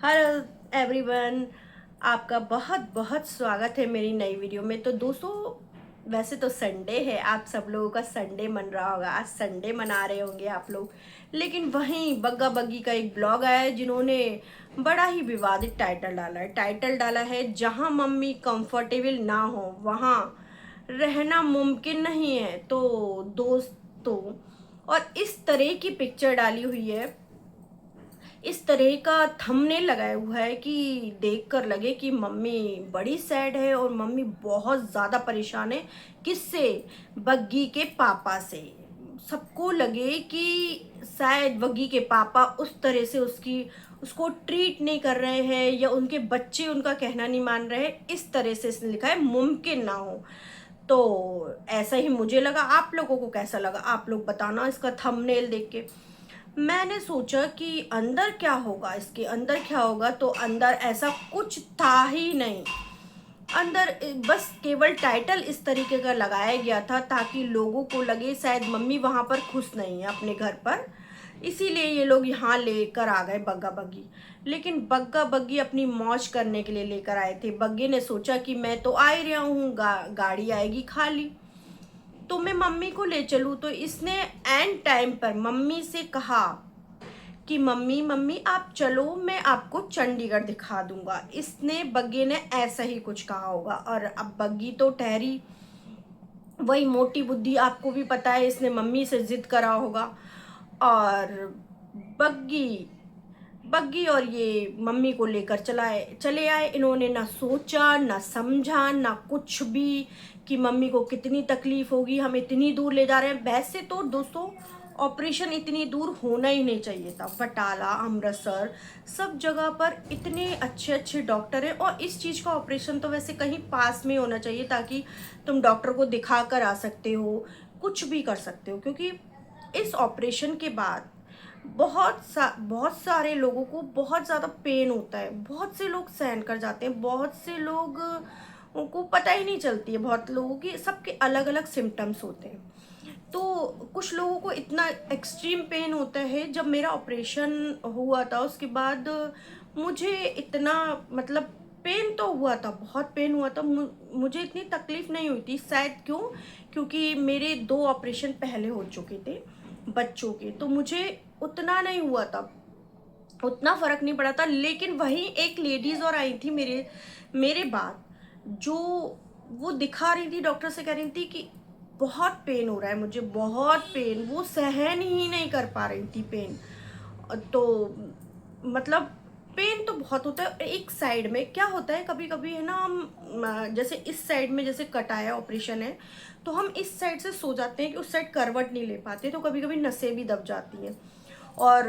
Hello everyone, आपका बहुत बहुत स्वागत है मेरी नई वीडियो में। तो दोस्तों, वैसे तो संडे है, आप सब लोगों का संडे मन रहा होगा, आज संडे मना रहे होंगे आप लोग। लेकिन वहीं बग्गा बग्गी का एक ब्लॉग आया है जिन्होंने बड़ा ही विवादित टाइटल डाला है जहां मम्मी कंफर्टेबल ना हो वहां रहना मुमकिन नहीं है। तो दोस्तों, और इस तरह की पिक्चर डाली हुई है, इस तरह का थंबनेल लगाया हुआ है कि देखकर लगे कि मम्मी बड़ी सैड है और मम्मी बहुत ज़्यादा परेशान है। किससे? बग्गी के पापा से। सबको लगे कि शायद बग्गी के पापा उस तरह से उसको ट्रीट नहीं कर रहे हैं या उनके बच्चे उनका कहना नहीं मान रहे हैं। इस तरह से इसने लिखा है मुमकिन ना हो। तो ऐसा ही मुझे लगा। आप लोगों को कैसा लगा आप लोग बताना इसका थंबनेल देख के। मैंने सोचा कि अंदर क्या होगा, इसके अंदर क्या होगा, तो अंदर ऐसा कुछ था ही नहीं। अंदर बस केवल टाइटल इस तरीके का लगाया गया था ताकि लोगों को लगे शायद मम्मी वहां पर खुश नहीं है अपने घर पर, इसीलिए ये लोग यहाँ लेकर आ गए बग्गा बग्गी। लेकिन बग्गा बग्गी अपनी मौज करने के लिए लेकर आए थे। बग्गे ने सोचा कि मैं तो आ ही रहा हूँ, गाड़ी आएगी खाली तो मैं मम्मी को ले चलूँ। तो इसने एंड टाइम पर मम्मी से कहा कि मम्मी मम्मी आप चलो, मैं आपको चंडीगढ़ दिखा दूंगा। इसने बग्गी ने ऐसा ही कुछ कहा होगा। और अब बग्गी तो ठहरी वही मोटी बुद्धि, आपको भी पता है इसने मम्मी से जिद करा होगा। और बग्गी बग्गी और ये मम्मी को लेकर चले आए। इन्होंने ना सोचा ना समझा ना कुछ भी कि मम्मी को कितनी तकलीफ होगी, हम इतनी दूर ले जा रहे हैं। वैसे तो दोस्तों, ऑपरेशन इतनी दूर होना ही नहीं चाहिए था। बटाला, अमृतसर, सब जगह पर इतने अच्छे अच्छे डॉक्टर हैं और इस चीज़ का ऑपरेशन तो वैसे कहीं पास में होना चाहिए ताकि तुम डॉक्टर को दिखा कर आ सकते हो, कुछ भी कर सकते हो। क्योंकि इस ऑपरेशन के बाद बहुत सारे लोगों को बहुत ज़्यादा पेन होता है। बहुत से लोग सहन कर जाते हैं, बहुत से लोग को पता ही नहीं चलती है। बहुत लोगों की सबके अलग अलग सिम्टम्स होते हैं। तो कुछ लोगों को इतना एक्सट्रीम पेन होता है। जब मेरा ऑपरेशन हुआ था उसके बाद मुझे इतना मतलब पेन तो हुआ था, बहुत पेन हुआ था। मुझे इतनी तकलीफ नहीं हुई थी, शायद क्योंकि मेरे 2 ऑपरेशन पहले हो चुके थे बच्चों के, तो मुझे उतना नहीं हुआ था, उतना फर्क नहीं पड़ा था। लेकिन वहीं एक लेडीज और आई थी मेरे मेरे बाद, जो वो दिखा रही थी, डॉक्टर से कह रही थी कि बहुत पेन हो रहा है मुझे, बहुत पेन, वो सहन ही नहीं कर पा रही थी पेन। तो मतलब पेन तो बहुत होता है। एक साइड में क्या होता है, कभी कभी है ना, हम जैसे इस साइड में जैसे कटाया ऑपरेशन है तो हम इस साइड से सो जाते हैं कि उस साइड करवट नहीं ले पाते, तो कभी कभी नसें भी दब जाती हैं। और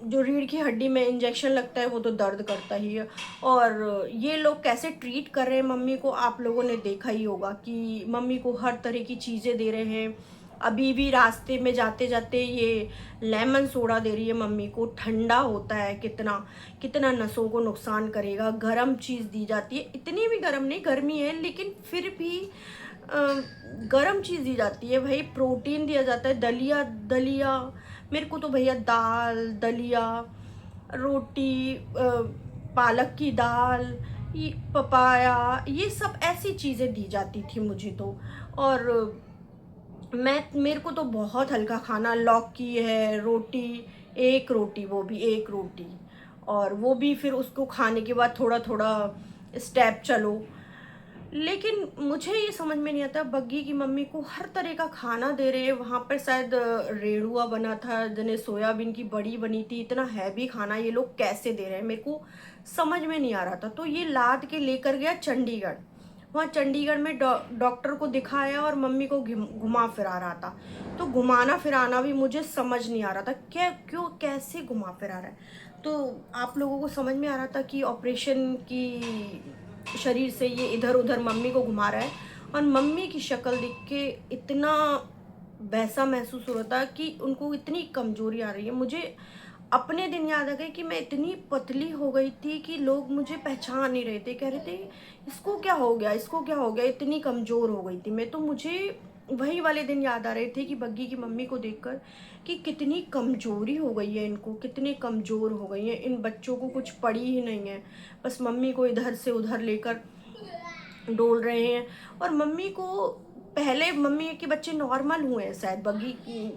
जो रीढ़ की हड्डी में इंजेक्शन लगता है वो तो दर्द करता ही है। और ये लोग कैसे ट्रीट कर रहे हैं मम्मी को, आप लोगों ने देखा ही होगा कि मम्मी को हर तरह की चीज़ें दे रहे हैं। अभी भी रास्ते में जाते जाते ये लेमन सोडा दे रही है मम्मी को। ठंडा होता है, कितना कितना नसों को नुकसान करेगा। गरम चीज़ दी जाती है, इतनी भी गरम नहीं, गर्मी है लेकिन फिर भी गरम चीज़ दी जाती है भाई। प्रोटीन दिया जाता है, दलिया दलिया, मेरे को तो भैया दाल दलिया, रोटी, पालक की दाल, ये पपाया, ये सब ऐसी चीज़ें दी जाती थी मुझे तो। और मेरे को तो बहुत हल्का खाना, लौकी है, रोटी, एक रोटी, वो भी एक रोटी, और वो भी फिर उसको खाने के बाद थोड़ा थोड़ा स्टेप चलो। लेकिन मुझे ये समझ में नहीं आता, बग्गी की मम्मी को हर तरह का खाना दे रहे हैं। वहाँ पर शायद रेड़ुआ बना था, जने सोयाबीन की बड़ी बनी थी। इतना हैवी खाना ये लोग कैसे दे रहे हैं, मेरे को समझ में नहीं आ रहा था। तो ये लाद के लेकर गया चंडीगढ़। वहाँ चंडीगढ़ में डॉक्टर को दिखाया और मम्मी को घुमा फिरा रहा था। तो घुमाना फिराना भी मुझे समझ नहीं आ रहा था, क्या क्यों कैसे घुमा फिरा रहा है। तो आप लोगों को समझ में आ रहा था कि ऑपरेशन की शरीर से ये इधर उधर मम्मी को घुमा रहा है। और मम्मी की शक्ल देख के इतना वैसा महसूस हो रहा था कि उनको इतनी कमजोरी आ रही है। मुझे अपने दिन याद आ गए कि मैं इतनी पतली हो गई थी कि लोग मुझे पहचान नहीं रहे थे, कह रहे थे इसको क्या हो गया, इसको क्या हो गया, इतनी कमजोर हो गई थी मैं। तो मुझे वही वाले दिन याद आ रहे थे कि बग्गी की मम्मी को देखकर कि कितनी कमज़ोरी हो गई है इनको, कितनी कमज़ोर हो गई हैं इन बच्चों को, कुछ पड़ी ही नहीं है, बस मम्मी को इधर से उधर लेकर डोल रहे हैं। और मम्मी को पहले, मम्मी के बच्चे नॉर्मल हुए हैं शायद,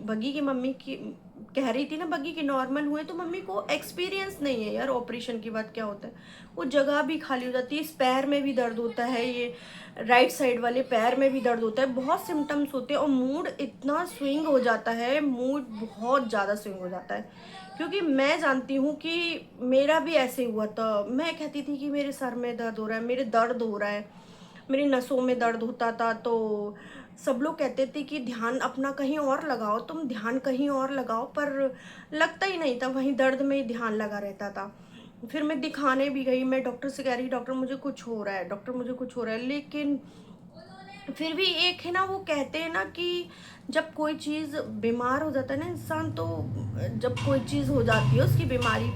बग्गी की मम्मी की कह रही थी ना बग्गी के नॉर्मल हुए, तो मम्मी को एक्सपीरियंस नहीं है यार ऑपरेशन के बाद क्या होता है। वो जगह भी खाली हो जाती है, इस पैर में भी दर्द होता है, ये राइट साइड वाले पैर में भी दर्द होता है, बहुत सिम्टम्स होते हैं। और मूड इतना स्विंग हो जाता है, मूड बहुत ज़्यादा स्विंग हो जाता है। क्योंकि मैं जानती हूँ कि मेरा भी ऐसे हुआ था। मैं कहती थी कि मेरे सर में दर्द हो रहा है, मेरे दर्द हो रहा है, मेरी नसों में दर्द होता था, तो सब लोग कहते थे कि ध्यान अपना कहीं और लगाओ, तुम ध्यान कहीं और लगाओ, पर लगता ही नहीं था, वहीं दर्द में ही ध्यान लगा रहता था। फिर मैं दिखाने भी गई, मैं डॉक्टर से कह रही डॉक्टर मुझे कुछ हो रहा है, डॉक्टर मुझे कुछ हो रहा है, लेकिन फिर भी एक है ना, वो कहते हैं ना कि जब कोई चीज़ बीमार हो जाता है ना इंसान, तो जब कोई चीज़ हो जाती है उसकी बीमारी,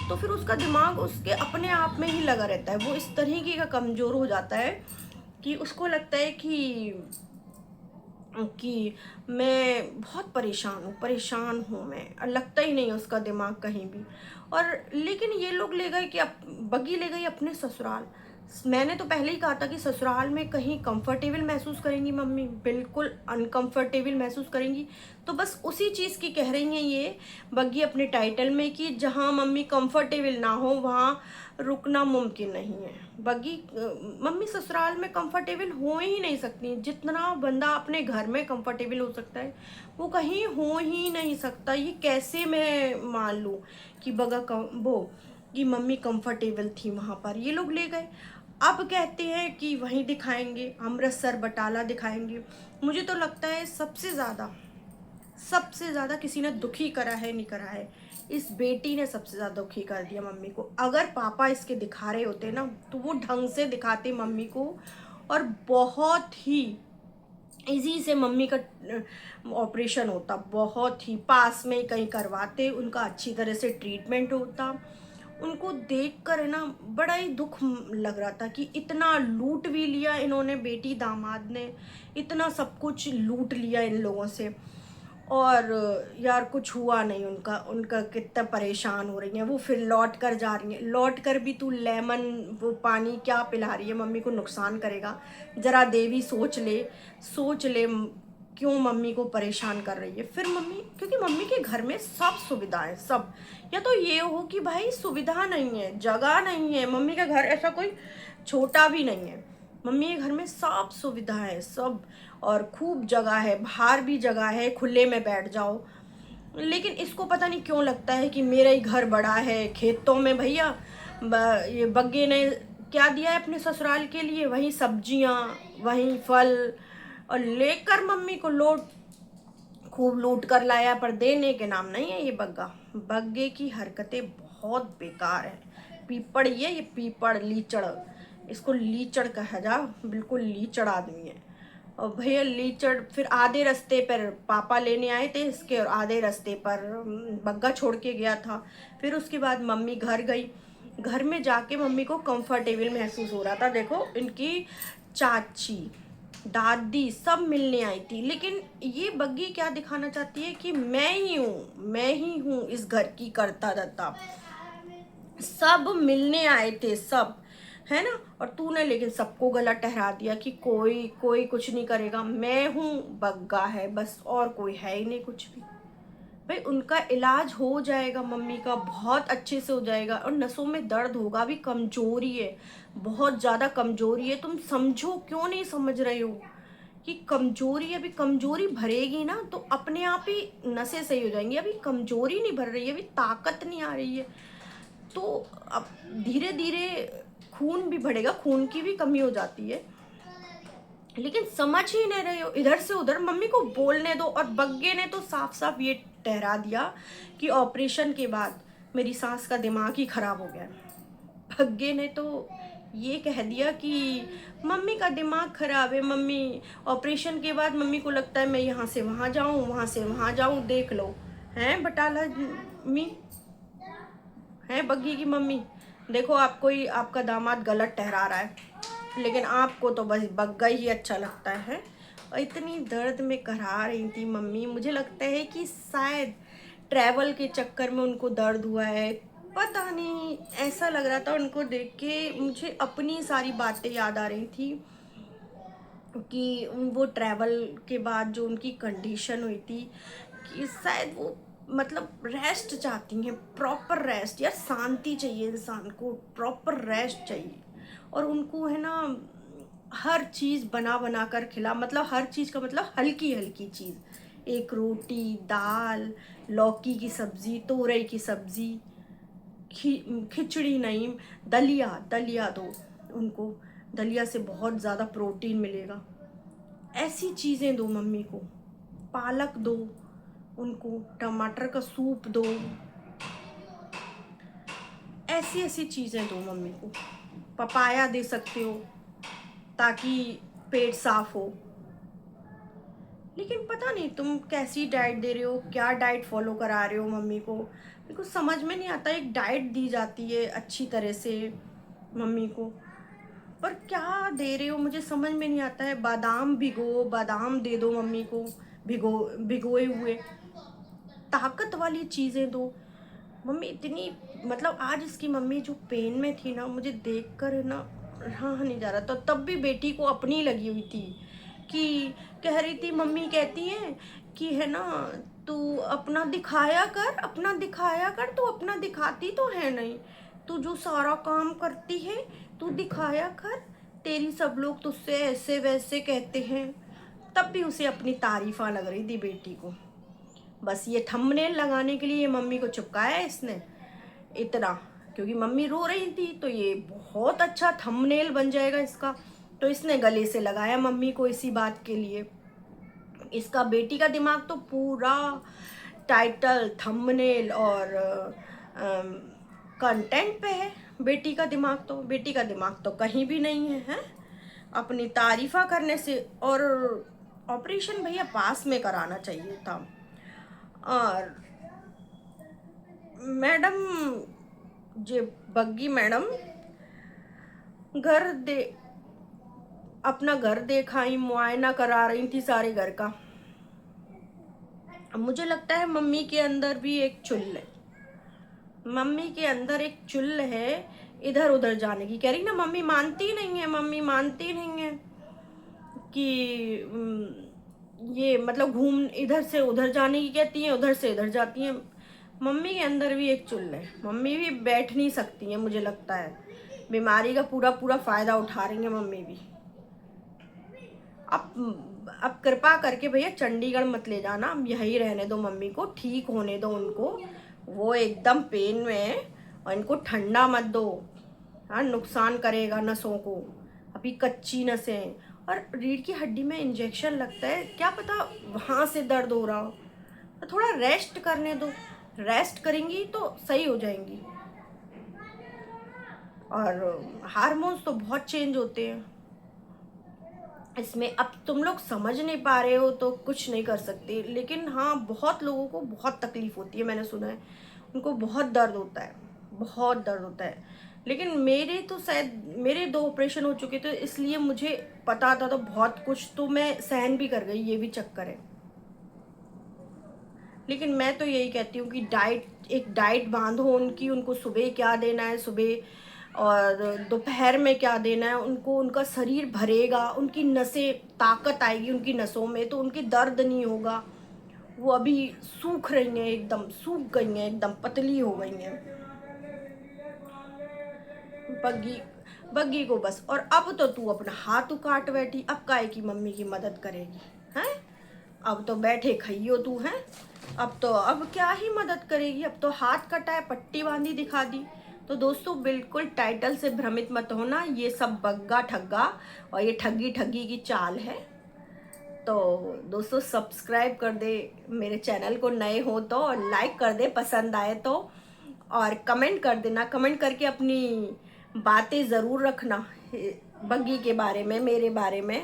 तो फिर उसका दिमाग उसके अपने आप में ही लगा रहता है, वो इस तरीके का कमज़ोर हो जाता है कि उसको लगता है कि मैं बहुत परेशान हूँ मैं, और लगता ही नहीं उसका दिमाग कहीं भी। और लेकिन ये लोग ले गए कि बग्गी ले गई अपने ससुराल। मैंने तो पहले ही कहा था कि ससुराल में कहीं कंफर्टेबल महसूस करेंगी मम्मी, बिल्कुल अनकंफर्टेबल महसूस करेंगी। तो बस उसी चीज़ की कह रही हैं ये बग्गी अपने टाइटल में कि जहाँ मम्मी कंफर्टेबल ना हो वहाँ रुकना मुमकिन नहीं है। बग्गी मम्मी ससुराल में कंफर्टेबल हो ही नहीं सकती। जितना बंदा अपने घर में कंफर्टेबल हो सकता है वो कहीं हो ही नहीं सकता। ये कैसे मैं मान लूँ कि वो कि मम्मी कंफर्टेबल थी वहाँ पर। ये लोग ले गए, अब कहते हैं कि वहीं दिखाएंगे, अमृतसर बटाला दिखाएंगे। मुझे तो लगता है सबसे ज़्यादा किसी ने दुखी करा है, नहीं करा है, इस बेटी ने सबसे ज़्यादा दुखी कर दिया मम्मी को। अगर पापा इसके दिखा रहे होते ना तो वो ढंग से दिखाते मम्मी को, और बहुत ही इजी से मम्मी का ऑपरेशन होता, बहुत ही पास में कहीं करवाते, उनका अच्छी तरह से ट्रीटमेंट होता। उनको देख कर है ना बड़ा ही दुख लग रहा था कि इतना लूट भी लिया इन्होंने, बेटी दामाद ने इतना सब कुछ लूट लिया इन लोगों से, और यार कुछ हुआ नहीं उनका। उनका कितना परेशान हो रही हैं वो, फिर लौट कर जा रही हैं, लौट कर भी तू लेमन वो पानी क्या पिला रही है, मम्मी को नुकसान करेगा। जरा देवी सोच ले क्यों मम्मी को परेशान कर रही है। फिर मम्मी, क्योंकि मम्मी के घर में सब सुविधाएं सब, या तो ये हो कि भाई सुविधा नहीं है, जगह नहीं है, मम्मी का घर ऐसा कोई छोटा भी नहीं है, मम्मी के घर में सब सुविधा है सब, और खूब जगह है, बाहर भी जगह है, खुले में बैठ जाओ। लेकिन इसको पता नहीं क्यों लगता है कि मेरा ही घर बड़ा है, खेतों में भैया ये बग्गे ने क्या दिया है अपने ससुराल के लिए, वहीं सब्जियां, वहीं फल, और लेकर मम्मी को खूब लूट कर लाया, पर देने के नाम नहीं है ये बग्गे की हरकतें बहुत बेकार है। पीपड़ ये पीपड़ लीचड़, इसको लीचड़ कहा जा, बिल्कुल लीचड़ आदमी है। और भैया लीचड़, फिर आधे रास्ते पर पापा लेने आए थे इसके, और आधे रास्ते पर बग्गा छोड़ के गया था। फिर उसके बाद मम्मी घर गई, घर में जाके मम्मी को कंफर्टेबल महसूस हो रहा था। देखो इनकी चाची दादी सब मिलने आई थी, लेकिन ये बग्गी क्या दिखाना चाहती है कि मैं ही हूँ इस घर की करता धरता। सब मिलने आए थे सब, है ना, और तूने लेकिन सबको गलत ठहरा दिया कि कोई कुछ नहीं करेगा, मैं हूँ, बग्गा है बस, और कोई है ही नहीं कुछ भी। भाई उनका इलाज हो जाएगा, मम्मी का बहुत अच्छे से हो जाएगा, और नसों में दर्द होगा भी, कमजोरी है, बहुत ज़्यादा कमजोरी है। तुम समझो, क्यों नहीं समझ रहे हो कि कमजोरी है। अभी कमजोरी भरेगी ना तो अपने आप ही नसें सही हो जाएंगी। अभी कमजोरी नहीं भर रही है, अभी ताकत नहीं आ रही है, तो अब धीरे धीरे खून भी बढ़ेगा, खून की भी कमी हो जाती है। लेकिन समझ ही नहीं रहे हो, इधर से उधर मम्मी को बोलने दो। और बग्गे ने तो साफ साफ ये ठहरा दिया कि ऑपरेशन के बाद मेरी सास का दिमाग ही खराब हो गया। बग्गे ने तो ये कह दिया कि मम्मी का दिमाग खराब है, मम्मी ऑपरेशन के बाद मम्मी को लगता है मैं यहाँ से वहाँ जाऊँ, वहाँ से वहाँ जाऊँ। देख लो, हैं बटाला मी, है बग्गी की मम्मी, देखो आपको ही आपका दामाद गलत ठहरा रहा है, लेकिन आपको तो बस बग्गा ही अच्छा लगता है। और इतनी दर्द में करा रही थी मम्मी। मुझे लगता है कि शायद ट्रैवल के चक्कर में उनको दर्द हुआ है, पता नहीं। ऐसा लग रहा था उनको देख के, मुझे अपनी सारी बातें याद आ रही थी कि वो ट्रैवल के बाद जो उनकी कंडीशन हुई थी, कि शायद वो मतलब रेस्ट चाहती हैं, प्रॉपर रेस्ट। यार शांति चाहिए इंसान को, प्रॉपर रेस्ट चाहिए। और उनको है ना हर चीज़ बना बना कर खिला, मतलब हर चीज़ का मतलब हल्की हल्की चीज़, एक रोटी, दाल, लौकी की सब्ज़ी, तोरई की सब्ज़ी, खिचड़ी नहीं, दलिया, दलिया दो उनको। दलिया से बहुत ज़्यादा प्रोटीन मिलेगा। ऐसी चीज़ें दो मम्मी को। पालक दो उनको, टमाटर का सूप दो, ऐसी ऐसी चीज़ें दो मम्मी को। पपाया दे सकते हो ताकि पेट साफ हो। लेकिन पता नहीं तुम कैसी डाइट दे रहे हो, क्या डाइट फॉलो करा रहे हो मम्मी को, मेरे को समझ में नहीं आता। एक डाइट दी जाती है अच्छी तरह से मम्मी को, पर क्या दे रहे हो मुझे समझ में नहीं आता है। बादाम भिगो, बादाम दे दो मम्मी को, भिगोए हुए। ताकत वाली चीज़ें दो मम्मी। इतनी मतलब आज इसकी मम्मी जो पेन में थी ना, मुझे देखकर है ना रहा नहीं जा रहा। तो तब भी बेटी को अपनी लगी हुई थी, कि कह रही थी, मम्मी कहती हैं कि है ना तू अपना दिखाया कर, अपना दिखाया कर। तू अपना दिखाती तो है नहीं, तू जो सारा काम करती है तू दिखाया कर। तेरी सब लोग तुझसे ऐसे वैसे कहते हैं। तब भी उसे अपनी तारीफा लग रही थी बेटी को। बस ये थंबनेल लगाने के लिए ये मम्मी को चिपकाया है इसने इतना, क्योंकि मम्मी रो रही थी तो ये बहुत अच्छा थंबनेल बन जाएगा इसका। तो इसने गले से लगाया मम्मी को इसी बात के लिए। इसका बेटी का दिमाग तो पूरा टाइटल, थंबनेल और कंटेंट पे है। बेटी का दिमाग तो कहीं भी नहीं है, हैं? अपनी तारीफा करने से। और ऑपरेशन भैया पास में कराना चाहिए था। और मैडम, जे बग्गी मैडम घर दे अपना घर देखा, मुआयना करा रही थी सारे घर का। मुझे लगता है मम्मी के अंदर भी एक चुल है, मम्मी के अंदर एक चुल है इधर उधर जाने की। कह रही ना मम्मी मानती नहीं है, मम्मी मानती नहीं है कि ये मतलब घूम इधर से उधर जाने की कहती हैं, उधर से इधर जाती हैं। मम्मी के अंदर भी एक चुल है, मम्मी भी बैठ नहीं सकती हैं। मुझे लगता है बीमारी का पूरा पूरा फायदा उठा रही हैं मम्मी भी। अब कृपा करके भैया चंडीगढ़ मत ले जाना, अब यहीं रहने दो मम्मी को, ठीक होने दो उनको। वो एकदम पेन में है, और इनको ठंडा मत दो, हाँ नुकसान करेगा नसों को। अभी कच्ची नसें, और रीढ़ की हड्डी में इंजेक्शन लगता है, क्या पता वहाँ से दर्द हो रहा हो। तो थोड़ा रेस्ट करने दो, रेस्ट करेंगी तो सही हो जाएंगी। और हार्मोन्स तो बहुत चेंज होते हैं इसमें। अब तुम लोग समझ नहीं पा रहे हो तो कुछ नहीं कर सकते, लेकिन हाँ बहुत लोगों को बहुत तकलीफ होती है, मैंने सुना है उनको बहुत दर्द होता है, बहुत दर्द होता है। लेकिन मेरे तो शायद मेरे 2 ऑपरेशन हो चुके थे, इसलिए मुझे पता था, तो बहुत कुछ तो मैं सहन भी कर गई, ये भी चक्कर है। लेकिन मैं तो यही कहती हूँ कि एक डाइट बांधो उनकी, उनको सुबह क्या देना है, सुबह और दोपहर में क्या देना है उनको। उनका शरीर भरेगा, उनकी नसें, ताकत आएगी उनकी नसों में, तो उनकी दर्द नहीं होगा। वो अभी सूख रही हैं, एकदम सूख गई हैं, एकदम पतली हो गई हैं बग्गी बग्गी को बस। और अब तो तू अपना हाथ काट बैठी, अब काहे की मम्मी की मदद करेगी, हैं? अब तो बैठे खइयो तू, हैं? अब क्या ही मदद करेगी, अब तो हाथ कटा है, पट्टी बांधी दिखा दी। तो दोस्तों बिल्कुल टाइटल से भ्रमित मत होना, ये सब बग्गा ठग्गा और ये ठगी ठगी की चाल है। तो दोस्तों सब्सक्राइब कर दे मेरे चैनल को, नए हो तो, और लाइक कर दे पसंद आए तो, और कमेंट कर देना। कमेंट करके अपनी बातें ज़रूर रखना बग्गी के बारे में, मेरे बारे में।